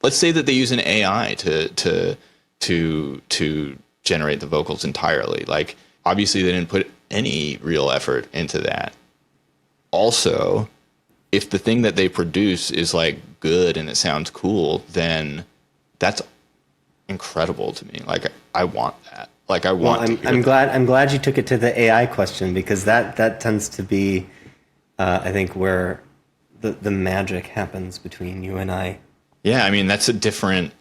let's say that they use an AI to generate the vocals entirely. Like, obviously they didn't put any real effort into that. Also, if the thing that they produce is like good and it sounds cool, then that's incredible to me. Like, I want that. Like, I want to hear that. I'm glad you took it to the AI question, because that tends to be, I think, where the magic happens between you and I. Yeah, I mean, that's a different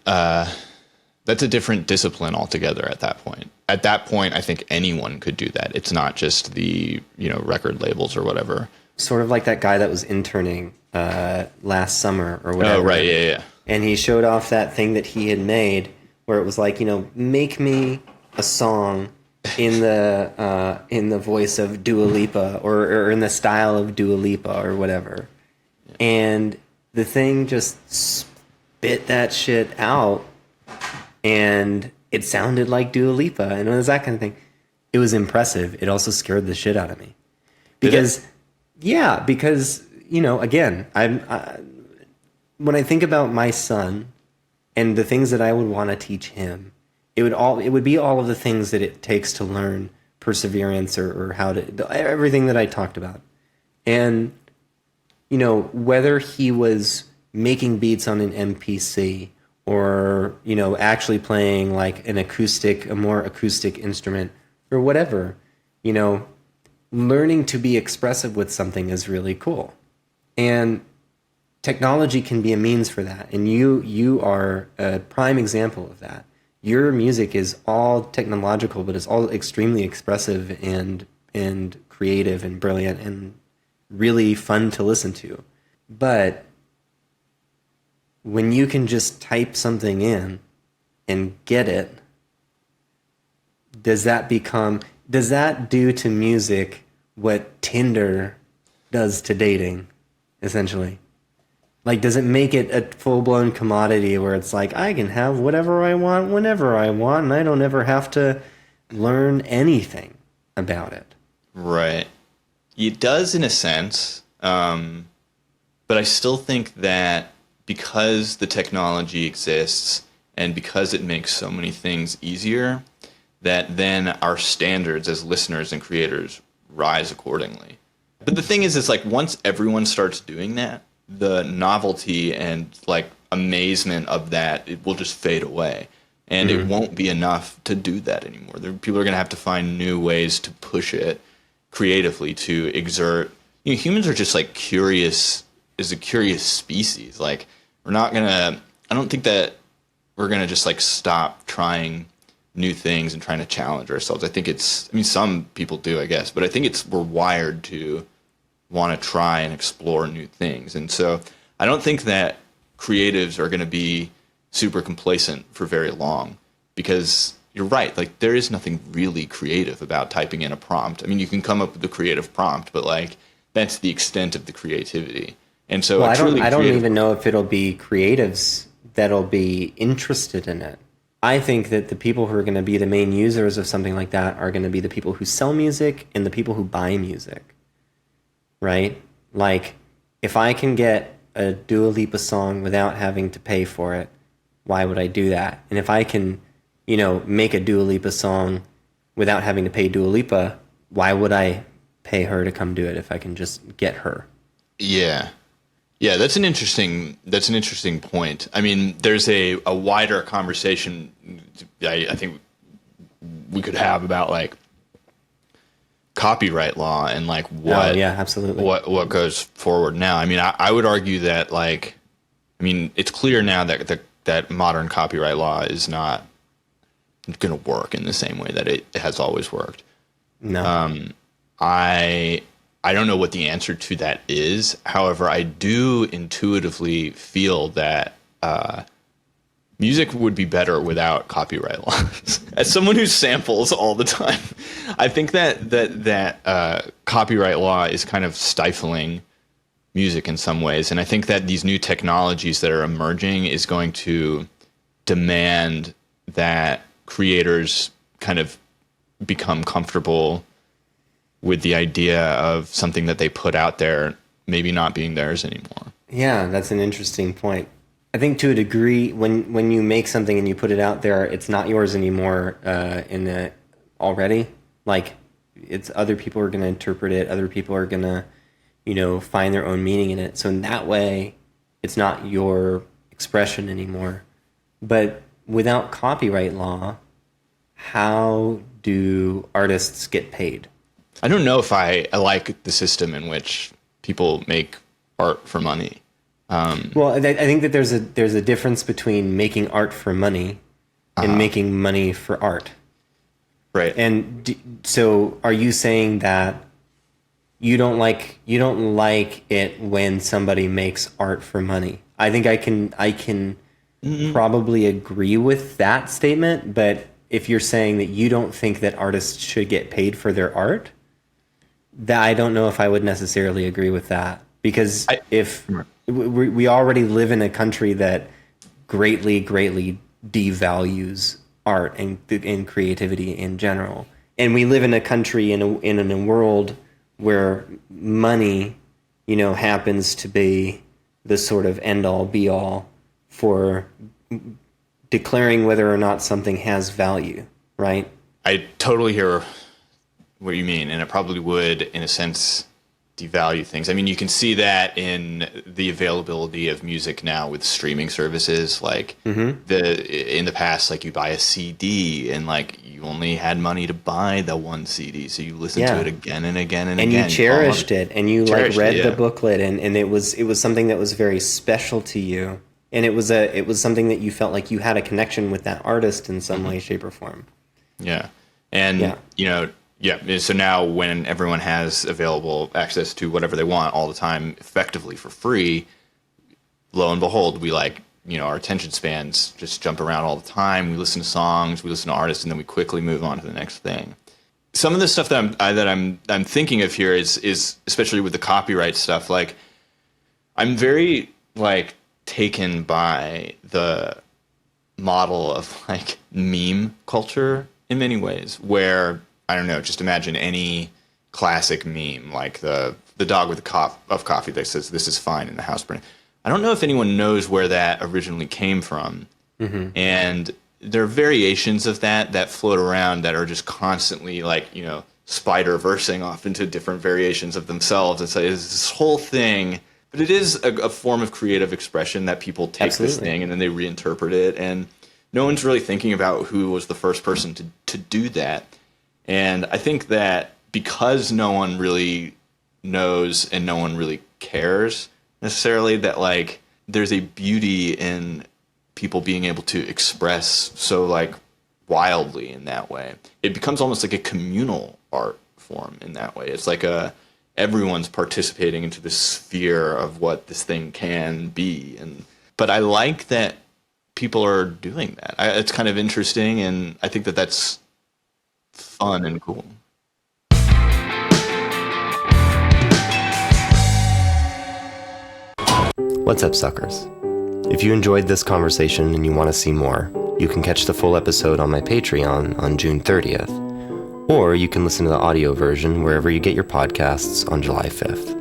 discipline altogether at that point. At that point, I think anyone could do that. It's not just the, record labels or whatever. Sort of like that guy that was interning last summer or whatever. Oh, right, yeah. And he showed off that thing that he had made where it was like, make me a song in the voice of Dua Lipa or in the style of Dua Lipa or whatever. Yeah. And the thing just spit that shit out, and it sounded like Dua Lipa, and it was that kind of thing. It was impressive. It also scared the shit out of me. Because, again, when I think about my son and the things that I would want to teach him, it would be all of the things that it takes to learn perseverance or how to, everything that I talked about. And, whether he was making beats on an MPC or, actually playing like a more acoustic instrument or whatever, learning to be expressive with something is really cool. And technology can be a means for that. And you are a prime example of that. Your music is all technological, but it's all extremely expressive and creative and brilliant and really fun to listen to. But when you can just type something in and get it, does that do to music what Tinder does to dating, essentially? Like, does it make it a full-blown commodity where it's like, I can have whatever I want whenever I want, and I don't ever have to learn anything about it? Right. It does in a sense, but I still think that because the technology exists and because it makes so many things easier, that then our standards as listeners and creators rise accordingly. But the thing is, it's like once everyone starts doing that, the novelty and like amazement of that, it will just fade away. And it won't be enough to do that anymore. People are going to have to find new ways to push it creatively, to exert. Humans are just like curious, is a curious species. Like, I don't think that we're going to just like stop trying new things and trying to challenge ourselves. I think some people do, I guess, but I think we're wired to want to try and explore new things. And so I don't think that creatives are going to be super complacent for very long, because you're right. Like, there is nothing really creative about typing in a prompt. I mean, you can come up with a creative prompt, but like, that's the extent of the creativity. And so I don't even know if it'll be creatives that'll be interested in it. I think that the people who are going to be the main users of something like that are going to be the people who sell music and the people who buy music, right? Like, if I can get a Dua Lipa song without having to pay for it, why would I do that? And if I can, make a Dua Lipa song without having to pay Dua Lipa, why would I pay her to come do it if I can just get her? Yeah. Yeah, that's an interesting point. I mean, there's a wider conversation I think we could have about like copyright law and like absolutely. what goes forward now. I mean, I would argue that like, I mean, it's clear now that modern copyright law is not going to work in the same way that it has always worked. No. I don't know what the answer to that is. However, I do intuitively feel that music would be better without copyright laws. As someone who samples all the time, I think that copyright law is kind of stifling music in some ways. And I think that these new technologies that are emerging is going to demand that creators kind of become comfortable with the idea of something that they put out there maybe not being theirs anymore. Yeah, that's an interesting point. I think to a degree, when you make something and you put it out there, it's not yours anymore. Already, like it's other people are going to interpret it. Other people are going to, find their own meaning in it. So in that way, it's not your expression anymore. But without copyright law, how do artists get paid? I don't know if I like the system in which people make art for money. Well, I think that there's a difference between making art for money and making money for art. Right. And so are you saying that you don't like it when somebody makes art for money? I think I can probably agree with that statement, but if you're saying that you don't think that artists should get paid for their art, that I don't know if I would necessarily agree with that, because if we already live in a country that greatly devalues art and creativity in general, and we live in a country in a world where money, happens to be the sort of end all be all for declaring whether or not something has value, right? I totally hear what you mean, and it probably would, in a sense, devalue things. I mean, you can see that in the availability of music now with streaming services. Like in the past, like you buy a CD and like you only had money to buy the one CD, so you listened to it again and again and again. And you cherished it, and you like read the booklet, and it was something that was very special to you, and it was something that you felt like you had a connection with that artist in some way, shape, or form. Yeah, and so now when everyone has available access to whatever they want all the time, effectively for free, lo and behold, we our attention spans just jump around all the time. We listen to songs, we listen to artists, and then we quickly move on to the next thing. Some of the stuff that I'm thinking of here is especially with the copyright stuff. Like, I'm very taken by the model of meme culture in many ways, where I don't know, just imagine any classic meme, like the dog with a cup of coffee that says, "This is fine," in the house burning. I don't know if anyone knows where that originally came from. And there are variations of that float around that are just constantly Spider-versing off into different variations of themselves. And so it's this whole thing, but it is a form of creative expression that people take this thing and then they reinterpret it. And no one's really thinking about who was the first person to do that. And I think that because no one really knows and no one really cares necessarily, that there's a beauty in people being able to express so wildly in that way. It becomes almost like a communal art form in that way. It's like everyone's participating into this sphere of what this thing can be. But I like that people are doing that. It's kind of interesting, and I think that that's fun and cool. What's up, suckers? If you enjoyed this conversation and you want to see more, you can catch the full episode on my Patreon on June 30th, or you can listen to the audio version wherever you get your podcasts on July 5th.